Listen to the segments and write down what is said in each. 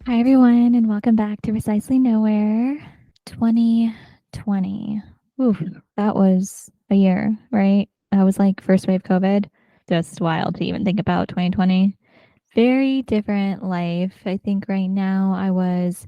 Hi, everyone, and welcome back to Precisely Nowhere 2020. Oof, that was a year, right? That was like first wave COVID. Just wild to even think about 2020. Very different life. I think right now I was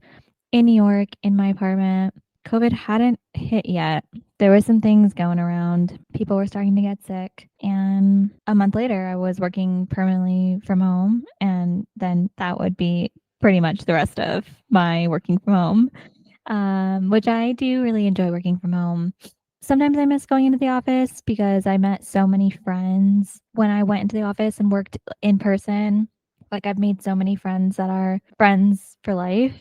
in New York in my apartment. COVID hadn't hit yet. There were some things going around. People were starting to get sick. And a month later, I was working permanently from home. And then that would be pretty much the rest of my working from home, which I do really enjoy working from home. Sometimes I miss going into the office because I met so many friends when I went into the office and worked in person. Like, I've made so many friends that are friends for life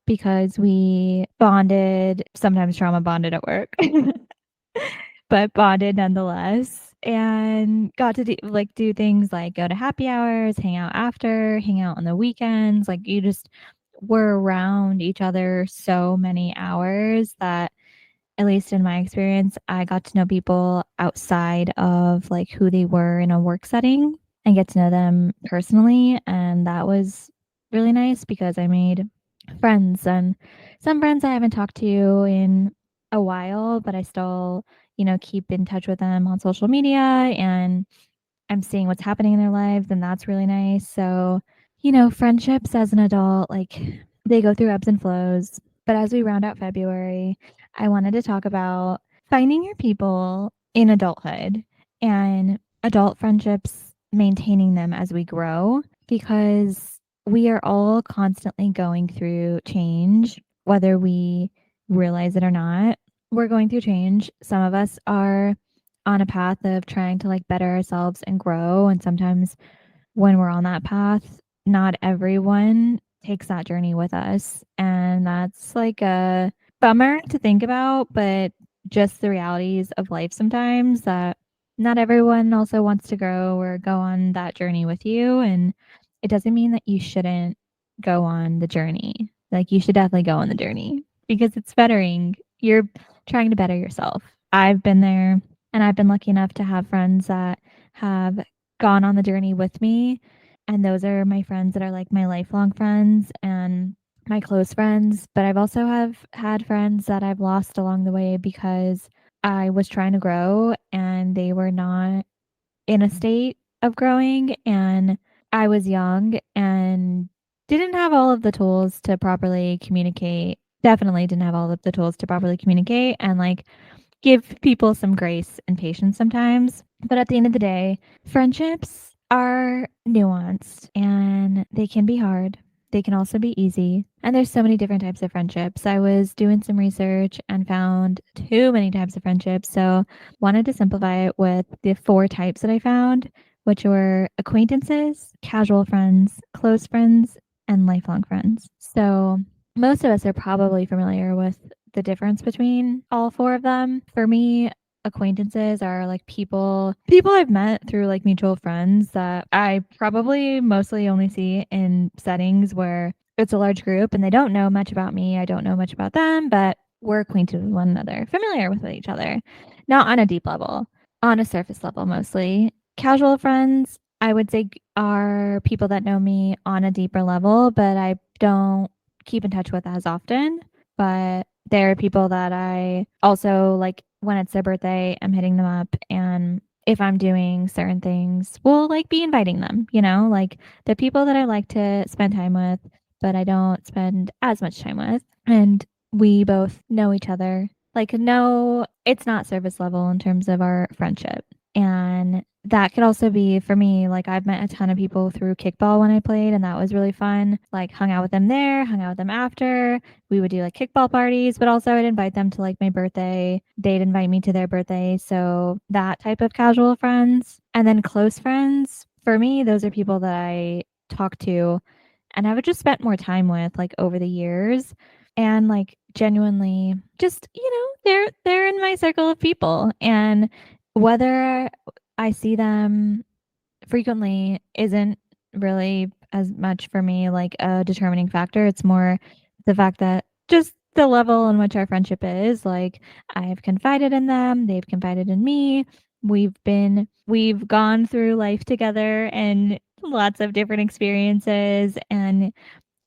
because we bonded, sometimes trauma bonded at work, but bonded nonetheless, and got to do things like go to happy hours, hang out after, hang out on the weekends. Like, you just were around each other so many hours that, at least in my experience, I got to know people outside of like who they were in a work setting and get to know them personally. And that was really nice because I made friends, and some friends I haven't talked to in a while, but I still, keep in touch with them on social media, and I'm seeing what's happening in their lives, and that's really nice. So, friendships as an adult, like, they go through ebbs and flows. But as we round out February, I wanted to talk about finding your people in adulthood and adult friendships, maintaining them as we grow, because we are all constantly going through change, whether we realize it or not. We're going through change. Some of us are on a path of trying to like better ourselves and grow. And sometimes when we're on that path, not everyone takes that journey with us. And that's like a bummer to think about, but just the realities of life sometimes, that not everyone also wants to grow or go on that journey with you. And it doesn't mean that you shouldn't go on the journey. Like, you should definitely go on the journey because it's bettering. You're trying to better yourself. I've been there, and I've been lucky enough to have friends that have gone on the journey with me. And those are my friends that are like my lifelong friends and my close friends. But I've also have had friends that I've lost along the way because I was trying to grow and they were not in a state of growing, and I was young and didn't have all of the tools to properly communicate. Definitely didn't have all of the tools to properly communicate and like give people some grace and patience sometimes. But at the end of the day, friendships are nuanced and they can be hard. They can also be easy. And there's so many different types of friendships. I was doing some research and found too many types of friendships. So wanted to simplify it with the 4 types that I found, which were acquaintances, casual friends, close friends, and lifelong friends. So most of us are probably familiar with the difference between all 4 of them. For me, acquaintances are like people I've met through like mutual friends that I probably mostly only see in settings where it's a large group and they don't know much about me. I don't know much about them, but we're acquainted with one another, familiar with each other. Not on a deep level, on a surface level mostly. Casual friends, I would say, are people that know me on a deeper level, but I don't keep in touch with as often. But there are people that I also like when it's their birthday, I'm hitting them up. And if I'm doing certain things, we'll like be inviting them, like the people that I like to spend time with, but I don't spend as much time with. And we both know each other. Like, no, it's not surface level in terms of our friendship. And that could also be for me, like, I've met a ton of people through kickball when I played, and that was really fun. Like, hung out with them there, hung out with them after. We would do like kickball parties, but also I'd invite them to like my birthday. They'd invite me to their birthday. So that type of casual friends. And then close friends, for me, those are people that I talk to and I would just spent more time with like over the years, and like genuinely just, they're in my circle of people, and whether I see them frequently isn't really as much for me like a determining factor. It's more the fact that just the level in which our friendship is. Like, I have confided in them, they've confided in me. We've gone through life together and lots of different experiences and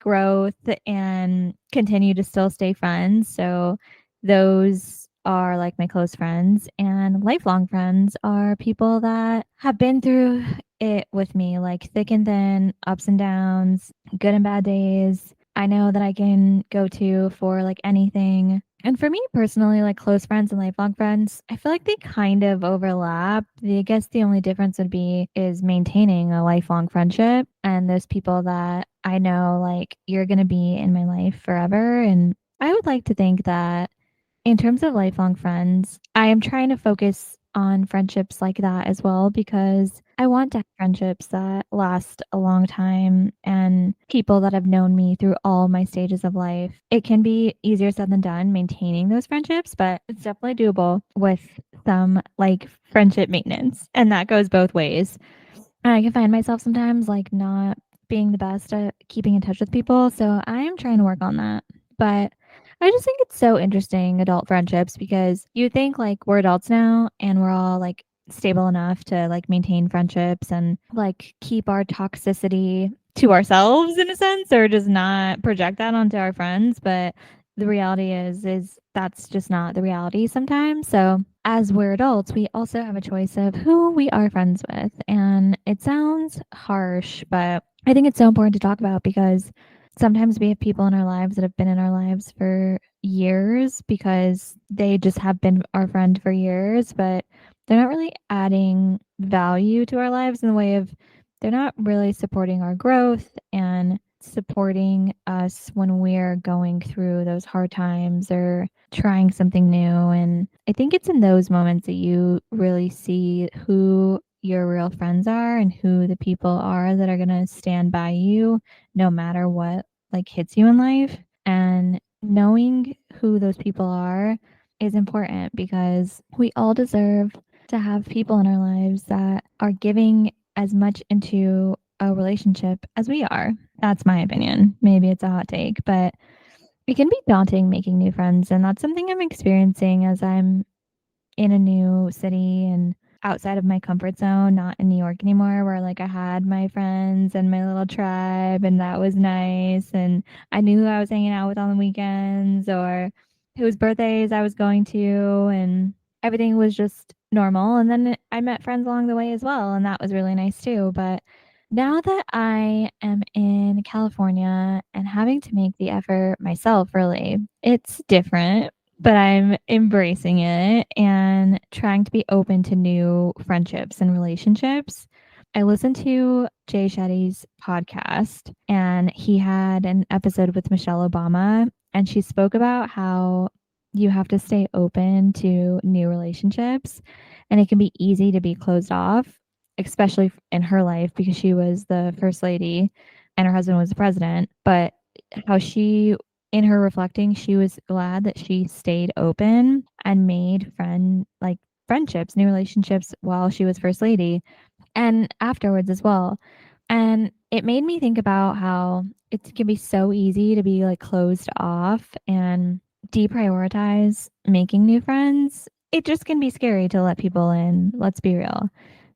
growth and continue to still stay friends. So those are like my close friends, and lifelong friends are people that have been through it with me, like thick and thin, ups and downs, good and bad days. I know that I can go to for like anything. And for me personally, like close friends and lifelong friends, I feel like they kind of overlap. I guess the only difference would be is maintaining a lifelong friendship and those people that I know like you're going to be in my life forever. And I would like to think that in terms of lifelong friends, I am trying to focus on friendships like that as well because I want to have friendships that last a long time and people that have known me through all my stages of life. It can be easier said than done maintaining those friendships, but it's definitely doable with some like friendship maintenance. And that goes both ways. And I can find myself sometimes like not being the best at keeping in touch with people. So I am trying to work on that. But I just think it's so interesting, adult friendships, because you think like we're adults now and we're all like stable enough to like maintain friendships and like keep our toxicity to ourselves in a sense or just not project that onto our friends. But the reality is that's just not the reality sometimes. So as we're adults, we also have a choice of who we are friends with. And it sounds harsh, but I think it's so important to talk about because sometimes we have people in our lives that have been in our lives for years because they just have been our friend for years, but they're not really adding value to our lives in the way of they're not really supporting our growth and supporting us when we're going through those hard times or trying something new. And I think it's in those moments that you really see who your real friends are and who the people are that are going to stand by you no matter what like hits you in life. And knowing who those people are is important because we all deserve to have people in our lives that are giving as much into a relationship as we are. That's my opinion. Maybe it's a hot take, but it can be daunting making new friends. And that's something I'm experiencing as I'm in a new city and outside of my comfort zone, not in New York anymore, where like I had my friends and my little tribe, and that was nice. And I knew who I was hanging out with on the weekends or whose birthdays I was going to, and everything was just normal. And then I met friends along the way as well, and that was really nice too. But now that I am in California and having to make the effort myself, really, it's different, but I'm embracing it and trying to be open to new friendships and relationships. I listened to Jay Shetty's podcast, and he had an episode with Michelle Obama, and she spoke about how you have to stay open to new relationships, and it can be easy to be closed off, especially in her life because she was the first lady and her husband was the president. But how she in her reflecting, she was glad that she stayed open and made friendships, new relationships while she was first lady and afterwards as well. And it made me think about how it can be so easy to be like closed off and deprioritize making new friends. It just can be scary to let people in. Let's be real,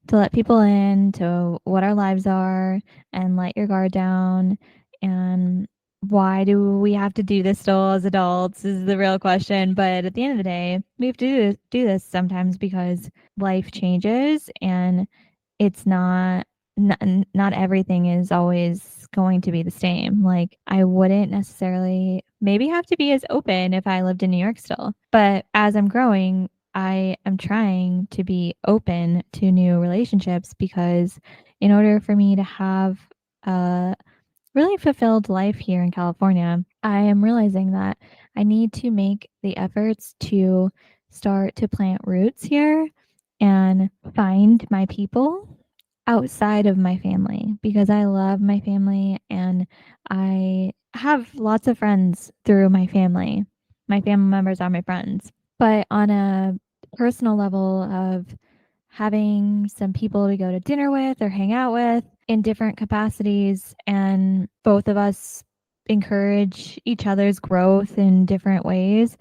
to let people in to what our lives are and let your guard down. And why do we have to do this still as adults is the real question. But at the end of the day, we have to do this sometimes because life changes and it's not, not everything is always going to be the same. Like I wouldn't necessarily maybe have to be as open if I lived in New York still. But as I'm growing, I am trying to be open to new relationships because in order for me to have a really fulfilled life here in California, I am realizing that I need to make the efforts to start to plant roots here and find my people outside of my family because I love my family and I have lots of friends through my family. My family members are my friends. But on a personal level of having some people to go to dinner with or hang out with in different capacities, and both of us encourage each other's growth in different ways,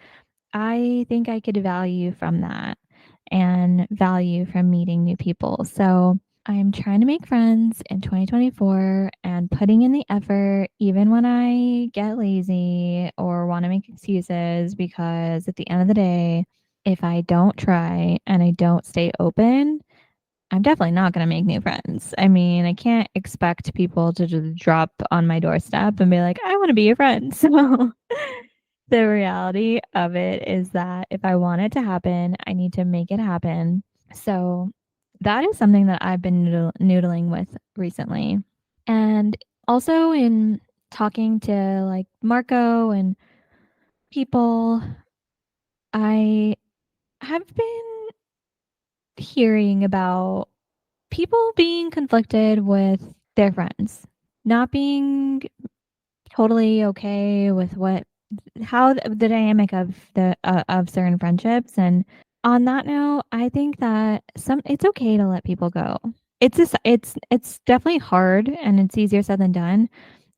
I think I could value from that and value from meeting new people. So I'm trying to make friends in 2024 and putting in the effort even when I get lazy or want to make excuses because at the end of the day, if I don't try and I don't stay open, I'm definitely not going to make new friends. I mean, I can't expect people to just drop on my doorstep and be like, I want to be your friend. So the reality of it is that if I want it to happen, I need to make it happen. So that is something that I've been noodling with recently. And also in talking to like Marco and people, I have been hearing about people being conflicted with their friends, not being totally okay with what how the dynamic of certain friendships. And on that note, I think that some it's okay to let people go. It's definitely hard and it's easier said than done,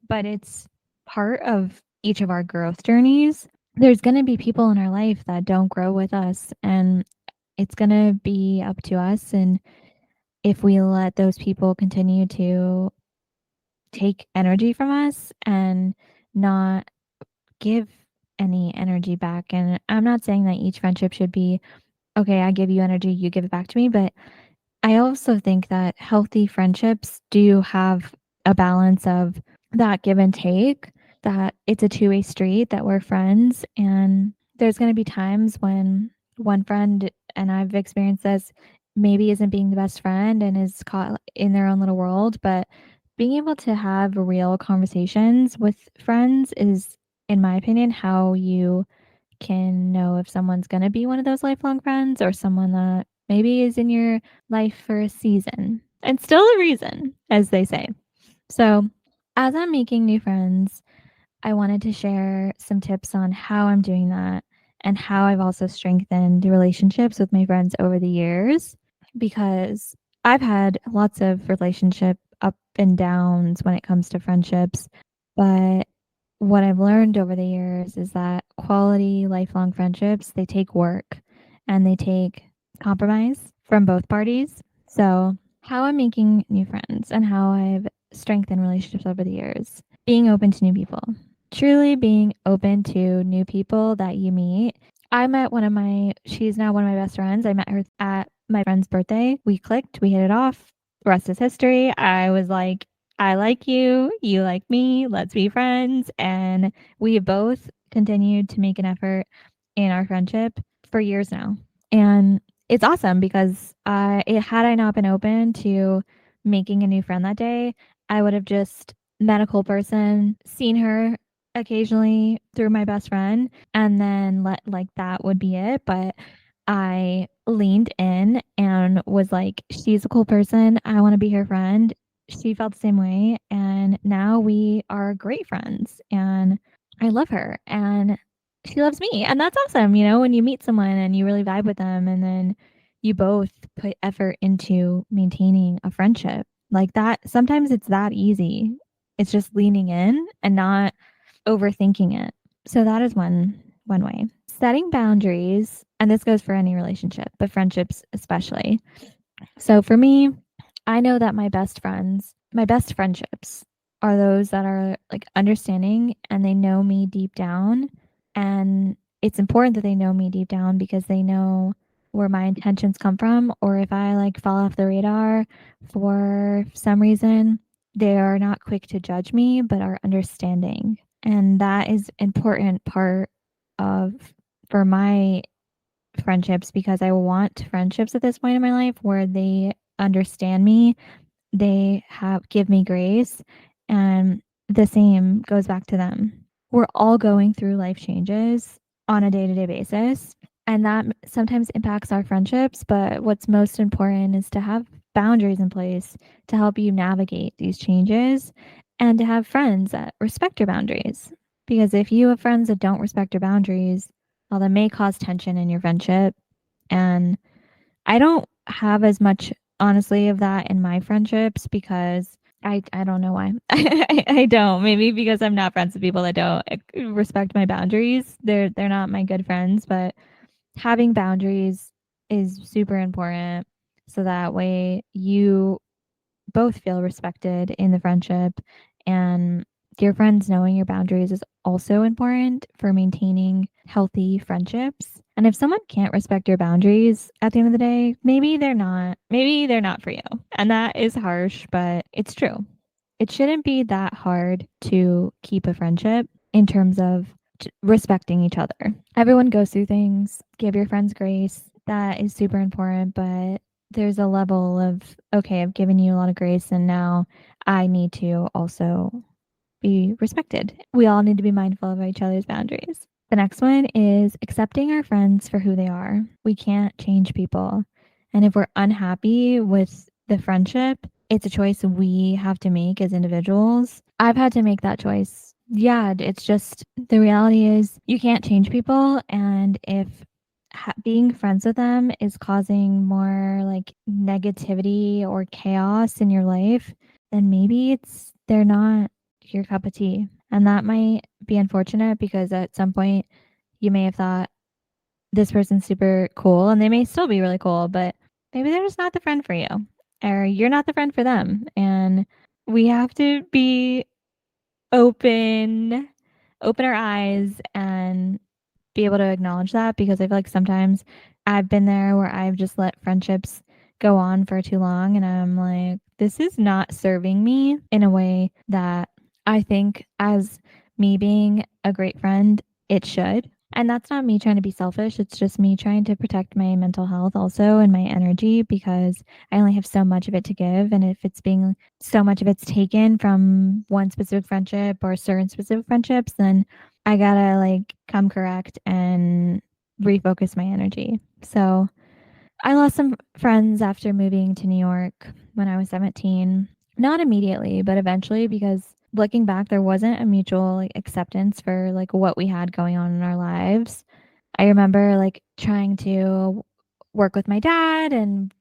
but it's part of each of our growth journeys. There's going to be people in our life that don't grow with us, and it's going to be up to us. And if we let those people continue to take energy from us and not give any energy back. And I'm not saying that each friendship should be, okay, I give you energy, you give it back to me. But I also think that healthy friendships do have a balance of that give and take, that it's a two-way street, that we're friends. And there's going to be times when one friend, and I've experienced this, maybe isn't being the best friend and is caught in their own little world. But being able to have real conversations with friends is, in my opinion, how you can know if someone's going to be one of those lifelong friends or someone that maybe is in your life for a season and still a reason, as they say. So, as I'm making new friends, I wanted to share some tips on how I'm doing that and how I've also strengthened relationships with my friends over the years because I've had lots of relationship up and downs when it comes to friendships. But what I've learned over the years is that quality lifelong friendships, they take work and they take compromise from both parties. So, how I'm making new friends and how I've strengthened relationships over the years, being open to new people, truly being open to new people that you meet. I met she's now one of my best friends. I met her at my friend's birthday. We clicked, we hit it off. The rest is history. I was like, I like you, you like me, let's be friends. And we both continued to make an effort in our friendship for years now. And it's awesome because had I not been open to making a new friend that day, I would have just met a cool person, seen her occasionally through my best friend, and then let like that would be it. But I leaned in and was like, she's a cool person. I want to be her friend. She felt the same way. And now we are great friends. And I love her. And she loves me. And that's awesome. You know, when you meet someone and you really vibe with them and then you both put effort into maintaining a friendship like that. Sometimes it's that easy. It's just leaning in and not overthinking it. So that is one way. Setting boundaries, and this goes for any relationship, but friendships especially. So for me, I know that my best friendships are those that are like understanding and they know me deep down. And it's important that they know me deep down because they know where my intentions come from. Or if I like fall off the radar for some reason, they are not quick to judge me, but are understanding. And that is important part of for my friendships because I want friendships at this point in my life where they understand me, they have give me grace, and the same goes back to them. We're all going through life changes on a day-to-day basis, and that sometimes impacts our friendships, but what's most important is to have boundaries in place to help you navigate these changes and to have friends that respect your boundaries. Because if you have friends that don't respect your boundaries, well, that may cause tension in your friendship. And I don't have as much, honestly, of that in my friendships because I don't know why. I don't. Maybe because I'm not friends with people that don't respect my boundaries. They're not my good friends, but having boundaries is super important so that way you both feel respected in the friendship, and your friends knowing your boundaries is also important for maintaining healthy friendships. And if someone can't respect your boundaries at the end of the day, maybe they're not for you. And that is harsh, but it's true. It shouldn't be that hard to keep a friendship in terms of respecting each other. Everyone goes through things. Give your friends grace. That is super important, but there's a level of, okay, I've given you a lot of grace and now I need to also be respected. We all need to be mindful of each other's boundaries. The next one is accepting our friends for who they are. We can't change people. And if we're unhappy with the friendship, it's a choice we have to make as individuals. I've had to make that choice. Yeah, it's just the reality is you can't change people. And if being friends with them is causing more like negativity or chaos in your life, then maybe they're not your cup of tea. And that might be unfortunate because at some point you may have thought this person's super cool and they may still be really cool, but maybe they're just not the friend for you or you're not the friend for them. And we have to be open, open our eyes and be able to acknowledge that because I feel like sometimes I've been there where I've just let friendships go on for too long and I'm like, this is not serving me in a way that I think as me being a great friend, it should. And that's not me trying to be selfish. It's just me trying to protect my mental health also and my energy because I only have so much of it to give. And if it's being so much of it's taken from one specific friendship or certain specific friendships, then I gotta like come correct and refocus my energy. So I lost some friends after moving to New York when I was 17. Not immediately, but eventually because looking back, there wasn't a mutual like acceptance for like what we had going on in our lives. I remember like trying to work with my dad and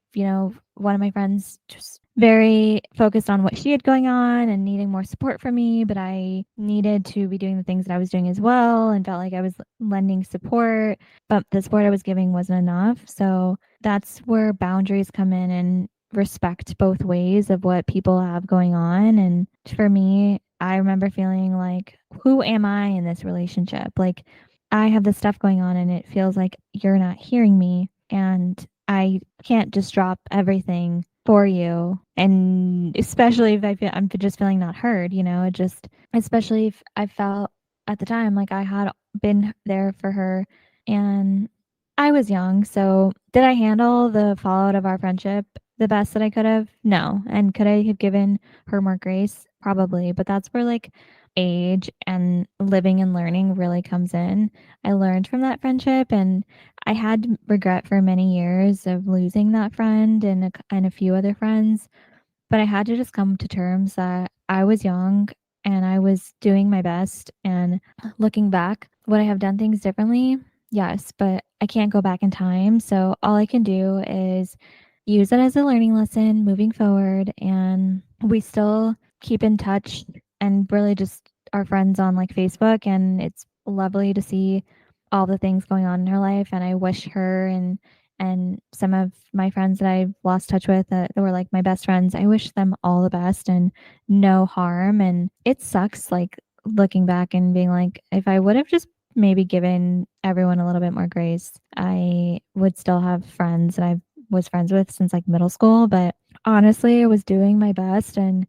one of my friends just very focused on what she had going on and needing more support from me, but I needed to be doing the things that I was doing as well and felt like I was lending support, but the support I was giving wasn't enough. So that's where boundaries come in and respect both ways of what people have going on. And for me, I remember feeling like, who am I in this relationship? Like, I have this stuff going on and it feels like you're not hearing me and I can't just drop everything for you. And especially if I'm just feeling not heard, it just, especially if I felt at the time like I had been there for her and I was young. So did I handle the fallout of our friendship the best that I could have? No. And could I have given her more grace? Probably. But that's where like age and living and learning really comes in. I learned from that friendship and I had regret for many years of losing that friend and a few other friends, but I had to just come to terms that I was young and I was doing my best. And looking back, would I have done things differently? Yes, but I can't go back in time. So all I can do is use it as a learning lesson moving forward. And we still keep in touch and really just are friends on like Facebook. And it's lovely to see all the things going on in her life. And I wish her and some of my friends that I've lost touch with that were like my best friends, I wish them all the best and no harm. And it sucks like looking back and being like, if I would have just maybe given everyone a little bit more grace, I would still have friends that I was friends with since like middle school. But honestly, I was doing my best and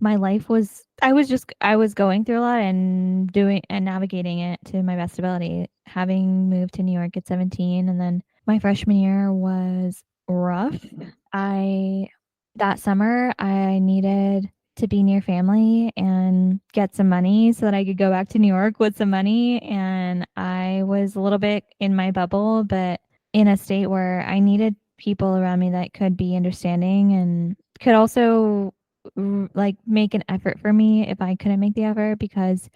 my life was I was going through a lot and doing and navigating it to my best ability. Having moved to New York at 17 and then my freshman year was rough. I that summer I needed to be near family and get some money so that I could go back to New York with some money and I was a little bit in my bubble but in a state where I needed people around me that could be understanding and could also like make an effort for me if I couldn't make the effort because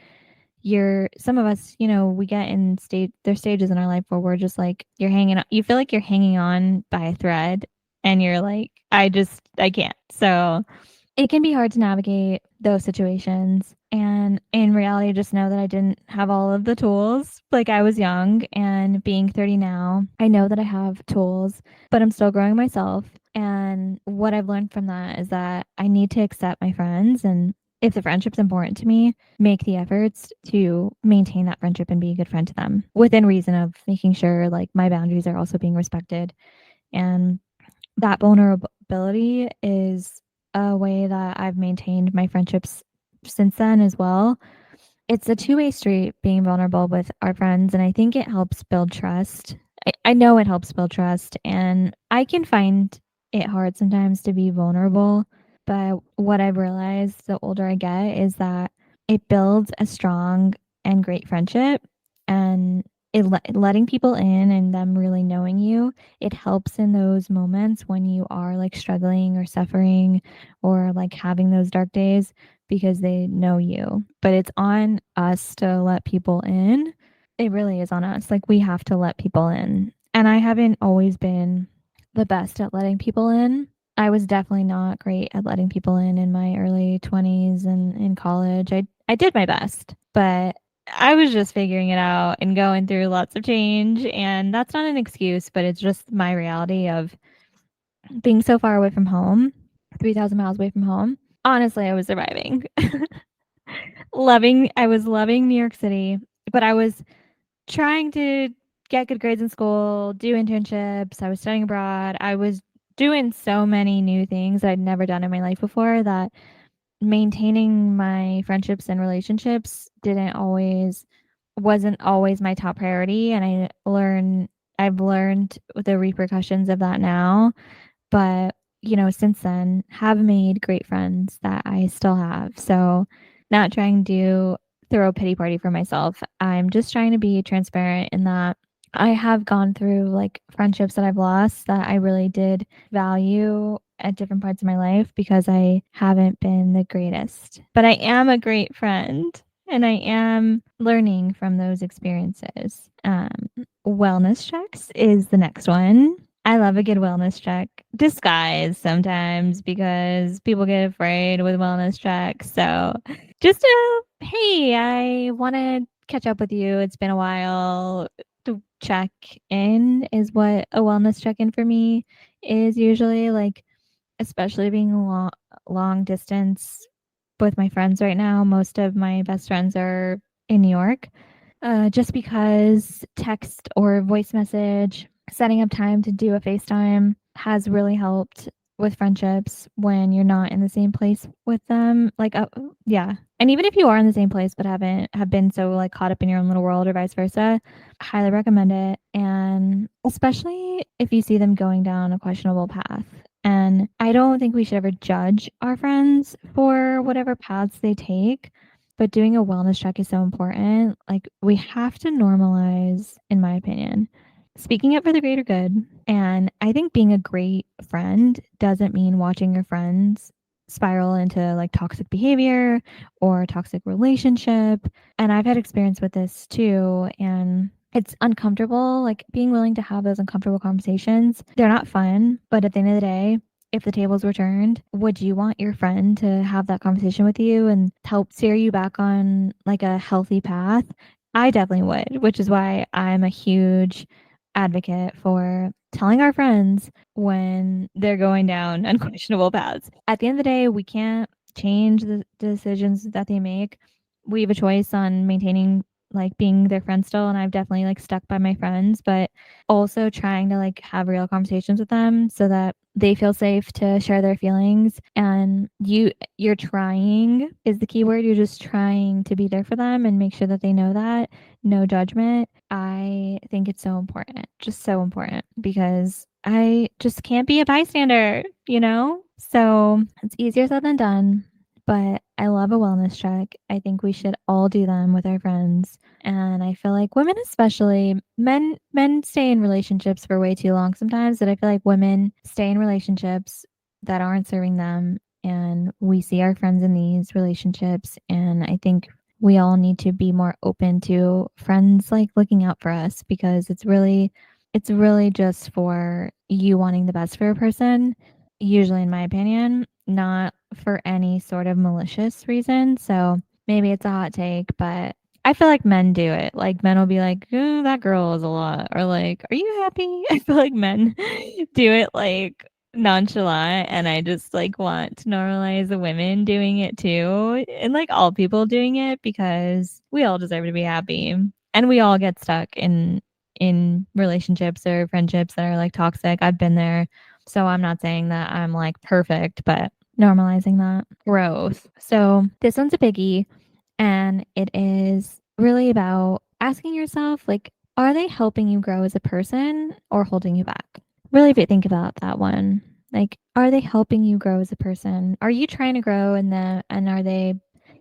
some of us, we get in there's stages in our life where we're just like you're hanging on you feel like you're hanging on by a thread and you're like I can't. So it can be hard to navigate those situations. And in reality, just know that I didn't have all of the tools. Like I was young, and being 30 now, I know that I have tools, but I'm still growing myself. And what I've learned from that is that I need to accept my friends. And if the friendship's important to me, make the efforts to maintain that friendship and be a good friend to them within reason of making sure like my boundaries are also being respected. And that vulnerability is a way that I've maintained my friendships since then as well. It's a two-way street being vulnerable with our friends, and I think it helps build trust. I know it helps build trust, and I can find it hard sometimes to be vulnerable. But what I've realized the older I get is that it builds a strong and great friendship, and letting people in and them really knowing you, it helps in those moments when you are like struggling or suffering or like having those dark days because they know you. But it's on us to let people in. It really is on us. Like we have to let people in. And I haven't always been the best at letting people in. I was definitely not great at letting people in my early 20s and in college. I did my best, but I was just figuring it out and going through lots of change, and that's not an excuse, but it's just my reality of being so far away from home, 3,000 miles away from home. Honestly, I was surviving. I was loving New York City, but I was trying to get good grades in school, do internships. I was studying abroad. I was doing so many new things I'd never done in my life before that maintaining my friendships and relationships didn't always wasn't always my top priority, and I've learned the repercussions of that now. But, since then, have made great friends that I still have. So, not trying to throw a pity party for myself. I'm just trying to be transparent in that I have gone through like friendships that I've lost that I really did value at different parts of my life because I haven't been the greatest. But I am a great friend, and I am learning from those experiences. Wellness checks is the next one. I love a good wellness check. Disguised sometimes because people get afraid with wellness checks. So just hey, I want to catch up with you. It's been a while. To check in is what a wellness check in for me is usually like, especially being long distance with my friends right now. Most of my best friends are in New York. Just because text or voice message, setting up time to do a FaceTime has really helped with friendships when you're not in the same place with them. Like, yeah. And even if you are in the same place but have been so like caught up in your own little world or vice versa, highly recommend it. And especially if you see them going down a questionable path. And I don't think we should ever judge our friends for whatever paths they take, but doing a wellness check is so important. Like, we have to normalize, in my opinion, speaking up for the greater good. And I think being a great friend doesn't mean watching your friends spiral into like toxic behavior or toxic relationship. And I've had experience with this too. And it's uncomfortable, like being willing to have those uncomfortable conversations. They're not fun, but at the end of the day, if the tables were turned, would you want your friend to have that conversation with you and help steer you back on like a healthy path? I definitely would, which is why I'm a huge advocate for telling our friends when they're going down unquestionable paths. At the end of the day, we can't change the decisions that they make. We have a choice on maintaining like being their friend still, and I've definitely like stuck by my friends, but also trying to like have real conversations with them so that they feel safe to share their feelings. And you're trying is the key word. You're just trying to be there for them and make sure that they know that. No judgment. I think it's so important. Just so important because I just can't be a bystander. So it's easier said than done. But I love a wellness check. I think we should all do them with our friends. And I feel like women especially, men stay in relationships for way too long sometimes, that I feel like women stay in relationships that aren't serving them, and we see our friends in these relationships, and I think we all need to be more open to friends like looking out for us, because it's really just for you wanting the best for a person, usually in my opinion, not for any sort of malicious reason. So maybe it's a hot take, but I feel like men do it. Like men will be like, "Ooh, that girl is a lot," or like, "Are you happy?" I feel like men do it like nonchalant, and I just like want to normalize the women doing it too, and like all people doing it because we all deserve to be happy, and we all get stuck in relationships or friendships that are like toxic. I've been there, so I'm not saying that I'm like perfect, but normalizing that growth. So this one's a biggie, and it is really about asking yourself, like, are they helping you grow as a person or holding you back? Really think about that one. Like, are they helping you grow as a person? Are you trying to grow and are they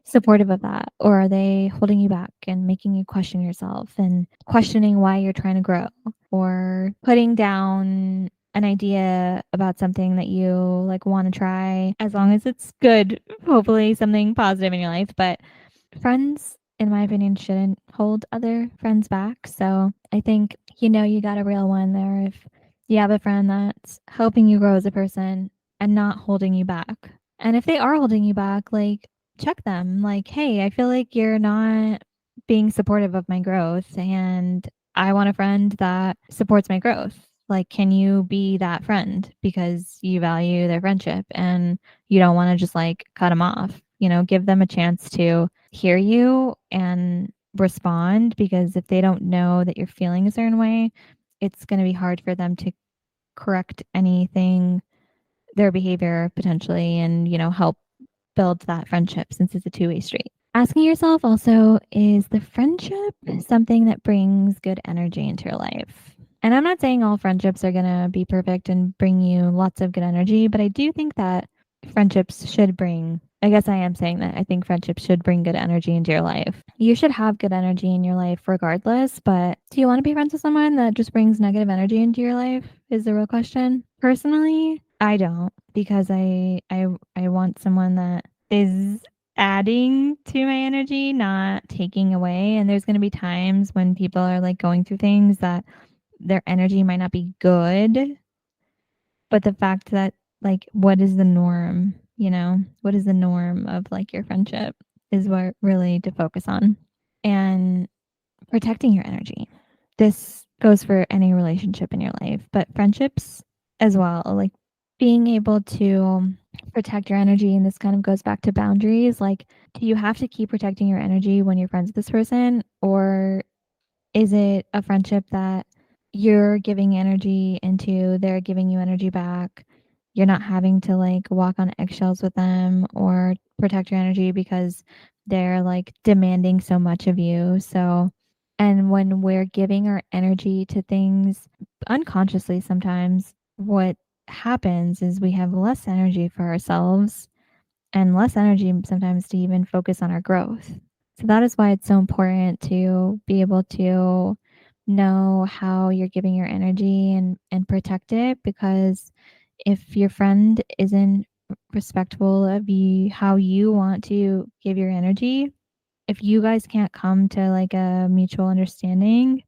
supportive of that? Or are they holding you back and making you question yourself and questioning why you're trying to grow? Or putting down an idea about something that you like want to try as long as it's good, hopefully something positive in your life, but friends, in my opinion, shouldn't hold other friends back. So I think you got a real one there if you have a friend that's helping you grow as a person and not holding you back. And if they are holding you back, like check them. Like, hey, I feel like you're not being supportive of my growth and I want a friend that supports my growth. Like, can you be that friend because you value their friendship and you don't want to just like cut them off? Give them a chance to hear you and respond because if they don't know that you're feeling a certain way, it's going to be hard for them to correct anything, their behavior potentially, and, help build that friendship since it's a two-way street. Asking yourself also, is the friendship something that brings good energy into your life? And I'm not saying all friendships are going to be perfect and bring you lots of good energy, but I do think that friendships should bring, I guess I am saying that I think friendships should bring good energy into your life. You should have good energy in your life regardless, but do you want to be friends with someone that just brings negative energy into your life? Is the real question. Personally, I don't because I want someone that is adding to my energy, not taking away. And there's going to be times when people are like going through things that their energy might not be good, but the fact that like what is the norm, What is the norm of like your friendship is what really to focus on. And protecting your energy. This goes for any relationship in your life, but friendships as well, like being able to protect your energy. And this kind of goes back to boundaries. Like, do you have to keep protecting your energy when you're friends with this person? Or is it a friendship that you're giving energy into, they're giving you energy back? You're not having to like walk on eggshells with them or protect your energy because they're like demanding so much of you. So, and when we're giving our energy to things unconsciously, sometimes what happens is we have less energy for ourselves and less energy sometimes to even focus on our growth. So that is why it's so important to be able to know how you're giving your energy and protect it because if your friend isn't respectful of you how you want to give your energy, if you guys can't come to like a mutual understanding,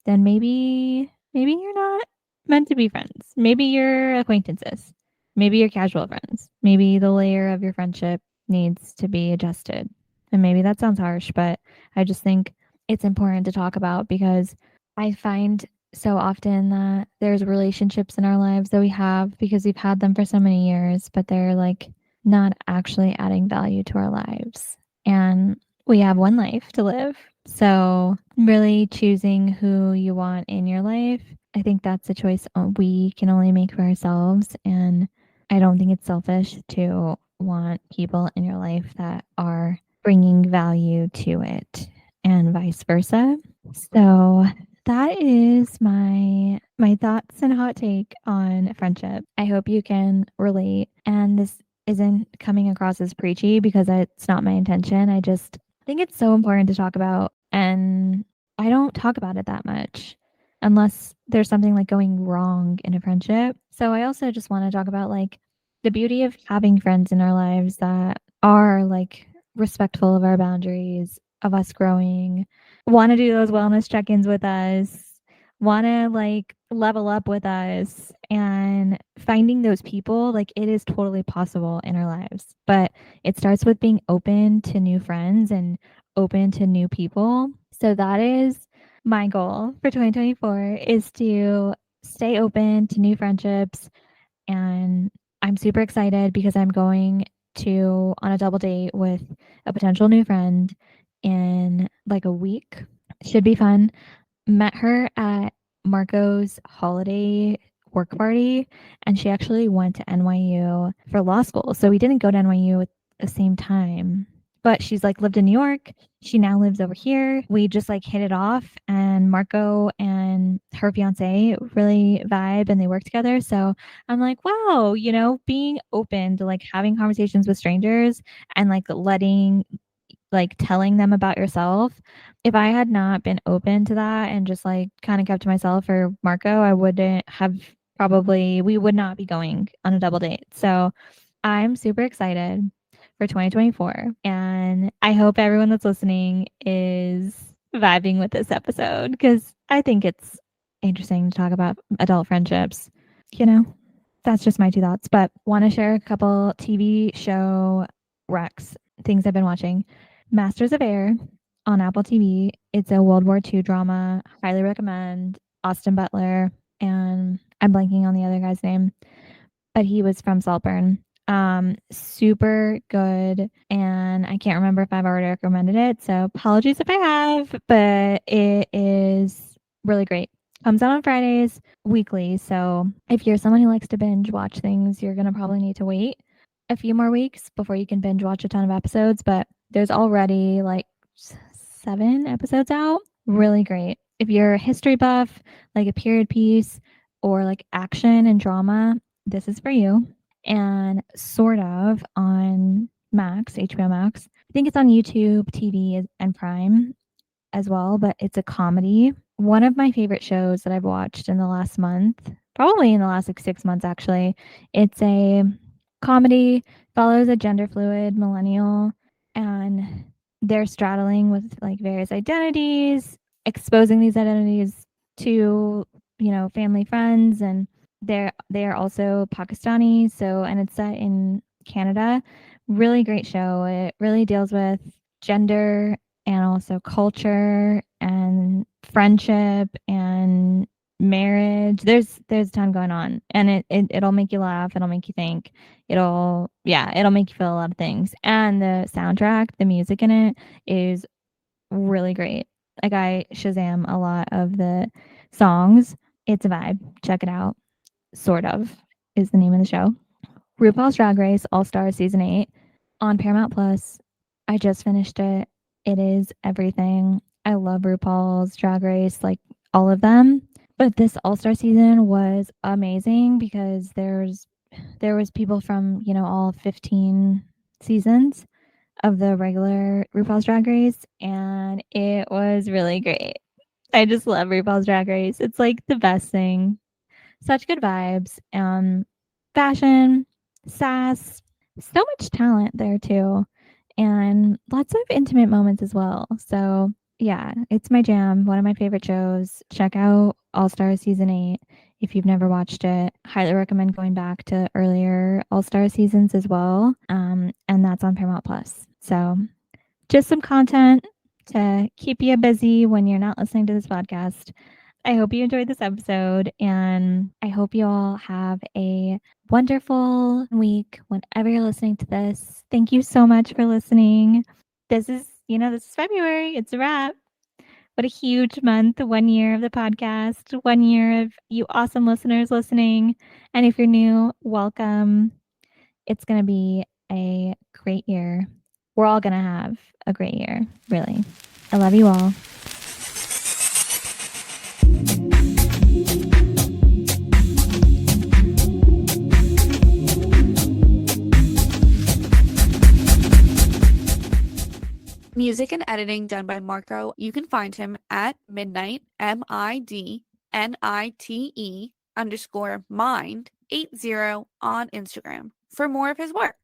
then maybe you're not meant to be friends. Maybe you're acquaintances. Maybe you're casual friends. Maybe the layer of your friendship needs to be adjusted. And maybe that sounds harsh, but I just think it's important to talk about because I find so often that there's relationships in our lives that we have because we've had them for so many years, but they're like not actually adding value to our lives. And we have one life to live. So, really choosing who you want in your life, I think that's a choice we can only make for ourselves. And I don't think it's selfish to want people in your life that are bringing value to it and vice versa. So, that is my thoughts and hot take on friendship. I hope you can relate and this isn't coming across as preachy because it's not my intention. I just think it's so important to talk about and I don't talk about it that much unless there's something like going wrong in a friendship. So I also just want to talk about like the beauty of having friends in our lives that are like respectful of our boundaries, of us growing, want to do those wellness check-ins with us, want to like level up with us and finding those people, like it is totally possible in our lives. But it starts with being open to new friends and open to new people. So that is my goal for 2024 is to stay open to new friendships, and I'm super excited because I'm going to on a double date with a potential new friend in like a week. Should be fun. Met her at Marco's holiday work party, and she actually went to NYU for law school. So we didn't go to NYU at the same time. But she's like lived in New York. She now lives over here. We just like hit it off, and Marco and her fiance really vibe and they work together. So I'm like, wow, being open to like having conversations with strangers and like telling them about yourself. If I had not been open to that and just like kind of kept to myself or Marco, I wouldn't have we would not be going on a double date. So I'm super excited for 2024. And I hope everyone that's listening is vibing with this episode because I think it's interesting to talk about adult friendships. You know, that's just my two thoughts, but want to share a couple TV show recs, things I've been watching. Masters of Air on Apple TV. It's a World War II drama. Highly recommend. Austin Butler, and I'm blanking on the other guy's name, but he was from Saltburn. Super good, and I can't remember if I've already recommended it, so apologies if I have, but it is really great. Comes out on Fridays weekly, so if you're someone who likes to binge watch things, you're gonna probably need to wait a few more weeks before you can binge watch a ton of episodes, but there's already like 7 episodes out. Really great. If you're a history buff, like a period piece, or like action and drama, this is for you. And sort of on Max, HBO Max. I think it's on YouTube, TV, and Prime as well, but it's a comedy. One of my favorite shows that I've watched in the last month, probably in the last like 6 months actually. It's a comedy, follows a gender fluid millennial, and they're straddling with like various identities, exposing these identities to, family friends, and they are also Pakistani, so and it's set in Canada. Really great show. It really deals with gender and also culture and friendship and marriage. There's a ton going on, and it'll make you laugh, it'll make you think, it'll make you feel a lot of things. And the soundtrack, the music in it is really great. Like I Shazam a lot of the songs. It's a vibe. Check it out. Sort of is the name of the show. RuPaul's Drag Race All Stars Season 8 on Paramount Plus. I just finished it. It is everything. I love RuPaul's Drag Race, like all of them. But this All Star season was amazing because there was people from, all 15 seasons of the regular RuPaul's Drag Race, and it was really great. I just love RuPaul's Drag Race. It's like the best thing. Such good vibes. Fashion, sass, so much talent there too, and lots of intimate moments as well. So yeah, it's my jam. One of my favorite shows. Check out All Stars Season 8 if you've never watched it. Highly recommend going back to earlier All Star seasons as well. And that's on Paramount Plus. So just some content to keep you busy when you're not listening to this podcast. I hope you enjoyed this episode, and I hope you all have a wonderful week whenever you're listening to this. Thank you so much for listening. This is February. It's a wrap. What a huge month, 1 year of the podcast, 1 year of you awesome listeners listening. And if you're new, welcome. It's going to be a great year. We're all going to have a great year, really. I love you all. Music and editing done by Marco. You can find him at midnight, MIDNITE_mind80 on Instagram for more of his work.